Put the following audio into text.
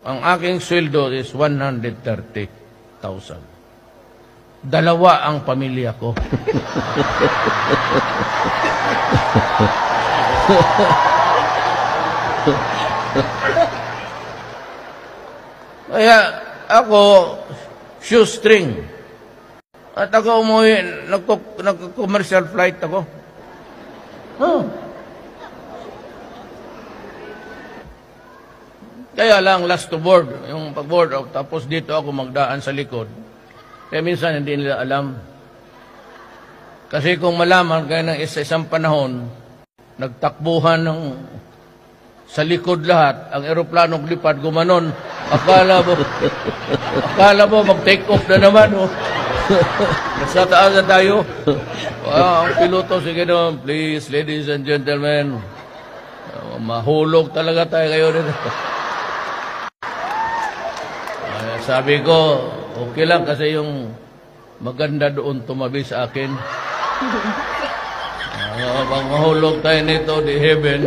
ang aking sweldo is 130,000. Dalawa ang pamilya ko. Kaya ako, shoestring. At ako umuwi, nagko-commercial flight ako. Kaya lang, last to board, yung pag-board out, tapos dito ako magdaan sa likod. Kaya minsan hindi nila alam. Kasi kung malaman kaya ng isang panahon, nagtakbuhan sa likod lahat, ang eroplanong lipad, gumanon, akala mo mag-take off na naman, oh. Nasa taas na tayo. Ang piloto, sige naman, please, ladies and gentlemen, mahulog talaga tayo kayo dito. Sabi ko, okay lang kasi yung maganda doon tumabi sa akin. Pag mahulog tayo nito, di heaven.